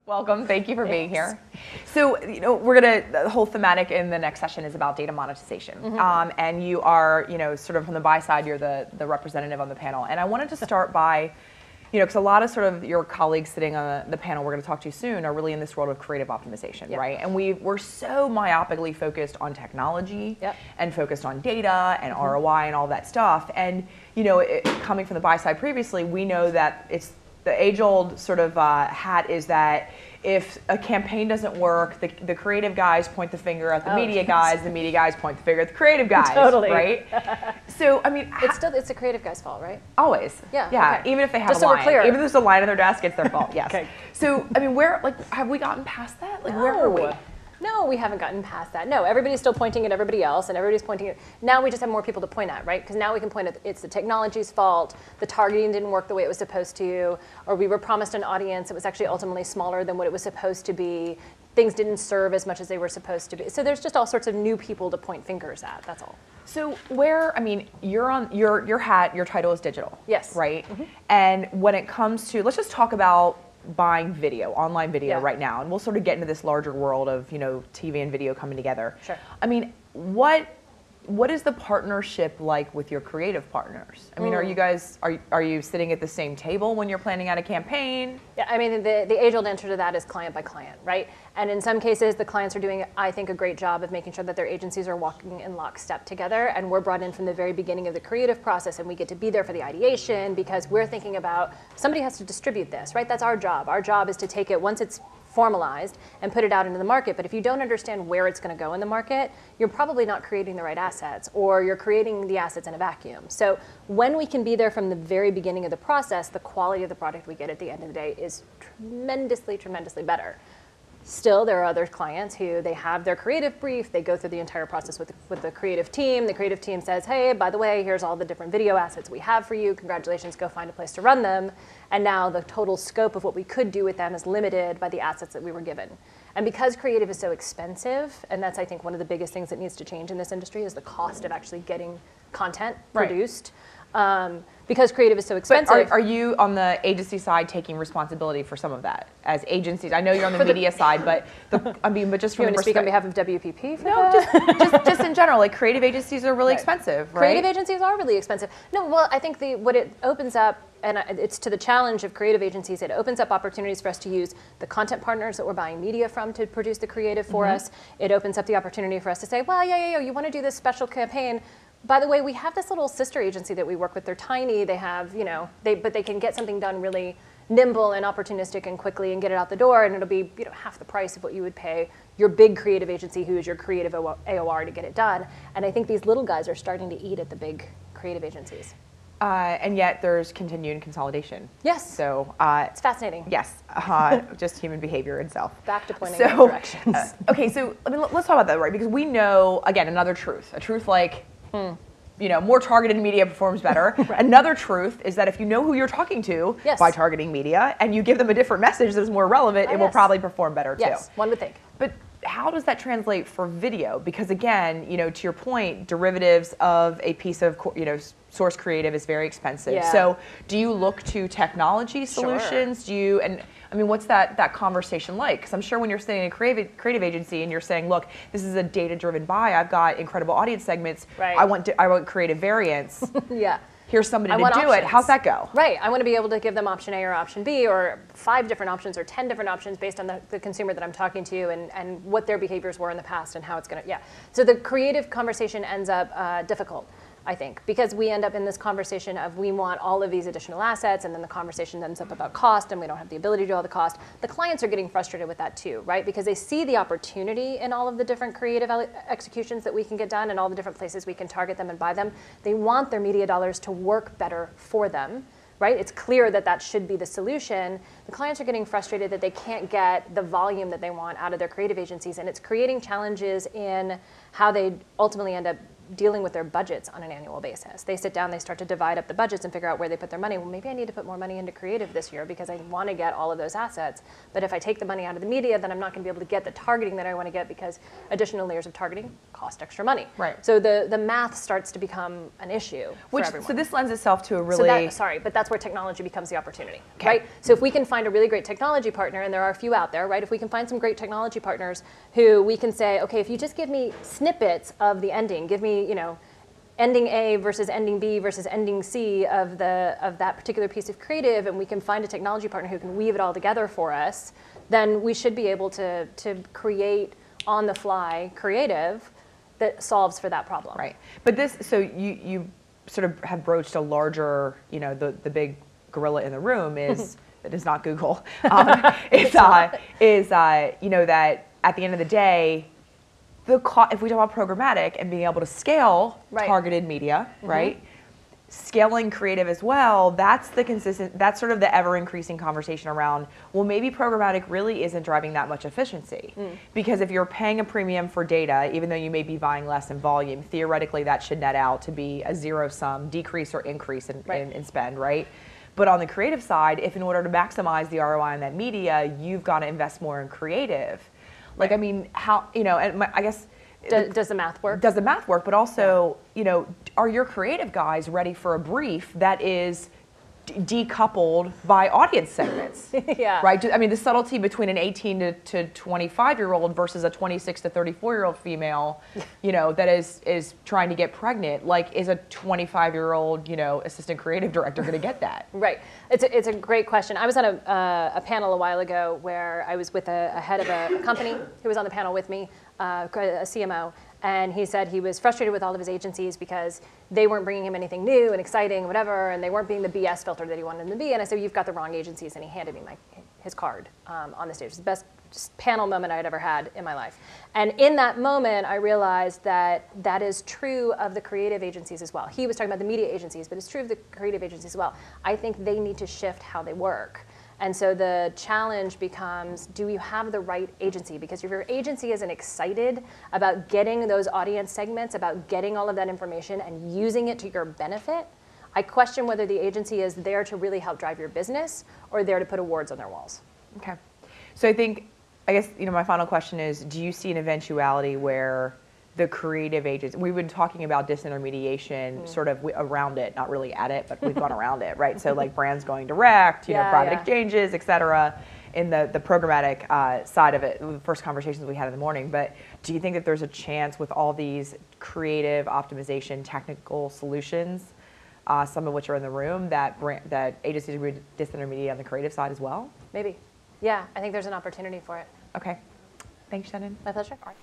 Welcome. Thank you for being here. So, we're the whole thematic in the next session is about data monetization. And you are, sort of from the buy side, you're the representative on the panel. And I wanted to start by, because a lot of sort of your colleagues sitting on the panel we're going to talk to soon are really in this world of creative optimization, right? And we're so myopically focused on technology and focused on data and ROI and all that stuff. And, coming from the buy side previously, we know that it's the age-old sort of hat is that if a campaign doesn't work, the creative guys point the finger at the media guys, the media guys point the finger at the creative guys, right? So, I mean, it's the creative guy's fault, right? Always. Yeah. Okay. Even if they have Just a line, so we're clear. even if there's a line on their desk, it's their fault. Yes. Okay. So, I mean, have we gotten past that? Where are we? No, we haven't gotten past that. No, everybody's still pointing at everybody else, and everybody's pointing at. Now we just have more people to point at, right? Because now we can point at it's the technology's fault, the targeting didn't work the way it was supposed to, or we were promised an audience that was actually ultimately smaller than what it was supposed to be. Things didn't serve as much as they were supposed to be. So there's just all sorts of new people to point fingers at. That's all. So you're on your hat. Your title is digital. Yes. Right. And when it comes to, let's just talk about buying video, online video right now, and we'll sort of get into this larger world of TV and video coming together. Sure. I mean, what is the partnership like with your creative partners? I mean, are you guys are you sitting at the same table when you're planning out a campaign? Yeah, I mean, the age-old answer to that is client by client, right? And in some cases, the clients are doing, I think, a great job of making sure that their agencies are walking in lockstep together, and we're brought in from the very beginning of the creative process, and we get to be there for the ideation because we're thinking about somebody has to distribute this, right? That's our job. Our job is to take it once it's formalized and put it out into the market. But if you don't understand where it's going to go in the market, you're probably not creating the right assets, or you're creating the assets in a vacuum. So when we can be there from the very beginning of the process, the quality of the product we get at the end of the day is tremendously, tremendously better. Still, there are other clients who they have their creative brief, they go through the entire process with the creative team. The creative team says, hey, by the way, here's all the different video assets we have for you. Congratulations, go find a place to run them. And now the total scope of what we could do with them is limited by the assets that we were given. And because creative is so expensive, and that's, I think, one of the biggest things that needs to change in this industry is the cost of actually getting content produced. Because creative is so expensive. But are you on the agency side taking responsibility for some of that as agencies? I know you're on the media side, but just from you want to speak on behalf of WPP? Just in general, like creative agencies are really expensive, right? Creative agencies are really expensive. No, well, I think what it opens up, and it's to the challenge of creative agencies, it opens up opportunities for us to use the content partners that we're buying media from to produce the creative for us. It opens up the opportunity for us to say, well, yeah, you want to do this special campaign. By the way, we have this little sister agency that we work with. They're tiny. They have, but they can get something done really nimble and opportunistic and quickly and get it out the door, and it'll be half the price of what you would pay your big creative agency, who is your creative AOR, to get it done. And I think these little guys are starting to eat at the big creative agencies. And yet there's continued consolidation. Yes. So it's fascinating. Yes. Just human behavior itself. Back to pointing in directions. Okay, so let's talk about that, right? Because we know, again, another truth. A truth like, more targeted media performs better. Right. Another truth is that if you know who you're talking to by targeting media and you give them a different message that is more relevant, it will probably perform better too. Yes, one would think. But how does that translate for video? Because again, to your point, derivatives of a piece of, source creative is very expensive. Yeah. So do you look to technology solutions? Sure. What's that conversation like? Because I'm sure when you're sitting in a creative agency and you're saying, look, this is a data-driven buy, I've got incredible audience segments, I want creative variance. Yeah. Here's somebody to do it. How's that go? Right. I want to be able to give them option A or option B, or 5 different options or 10 different options based on the consumer that I'm talking to and what their behaviors were in the past and how it's going to, So the creative conversation ends up difficult, I think, because we end up in this conversation of we want all of these additional assets, and then the conversation ends up about cost, and we don't have the ability to do all the cost. The clients are getting frustrated with that too, right? Because they see the opportunity in all of the different creative executions that we can get done and all the different places we can target them and buy them. They want their media dollars to work better for them, right? It's clear that that should be the solution. The clients are getting frustrated that they can't get the volume that they want out of their creative agencies, and it's creating challenges in how they ultimately end up dealing with their budgets on an annual basis. They sit down, they start to divide up the budgets and figure out where they put their money. Well, maybe I need to put more money into creative this year because I want to get all of those assets. But if I take the money out of the media, then I'm not going to be able to get the targeting that I want to get because additional layers of targeting cost extra money. Right. So the math starts to become an issue for everyone. So this lends itself to a really... but that's where technology becomes the opportunity, right? So if we can find a really great technology partner, and there are a few out there, right? If we can find some great technology partners who we can say, okay, if you just give me snippets of the ending, give me, ending A versus ending B versus ending C of that particular piece of creative, and we can find a technology partner who can weave it all together for us, then we should be able to create on-the-fly creative that solves for that problem. Right. But this, so you sort of have broached a larger, the big gorilla in the room is, it is not Google, is that at the end of the day, if we talk about programmatic and being able to scale targeted media, right? Scaling creative as well, that's sort of the ever increasing conversation around, well, maybe programmatic really isn't driving that much efficiency. Because if you're paying a premium for data, even though you may be buying less in volume, theoretically that should net out to be a zero-sum decrease or increase in spend, right? But on the creative side, if in order to maximize the ROI on that media, you've got to invest more in creative. Like, I mean, how, and I guess... Does the math work? Does the math work? But also, are your creative guys ready for a brief that is decoupled by audience segments? Yeah. Right? I mean, the subtlety between an 18 to 25-year-old versus a 26 to 34-year-old female, that is trying to get pregnant, like, is a 25-year-old, assistant creative director going to get that? Right. It's a great question. I was on a panel a while ago where I was with a head of a company who was on the panel with me, a CMO, and he said he was frustrated with all of his agencies because they weren't bringing him anything new and exciting, whatever, and they weren't being the BS filter that he wanted them to be. And I said, you've got the wrong agencies, and he handed me his card on the stage. It was the best panel moment I had ever had in my life. And in that moment, I realized that that is true of the creative agencies as well. He was talking about the media agencies, but it's true of the creative agencies as well. I think they need to shift how they work. And so the challenge becomes, do you have the right agency? Because if your agency isn't excited about getting those audience segments, about getting all of that information and using it to your benefit, I question whether the agency is there to really help drive your business or there to put awards on their walls. Okay. So I guess, my final question is, do you see an eventuality where the creative agents, we've been talking about disintermediation sort of around it, not really at it, but we've gone around it, right? So like brands going direct, private exchanges, et cetera, in the programmatic side of it, the first conversations we had in the morning. But do you think that there's a chance with all these creative optimization technical solutions, some of which are in the room, that agencies would disintermediate on the creative side as well? Maybe. Yeah, I think there's an opportunity for it. Okay. Thanks, Shenan. My pleasure. All right.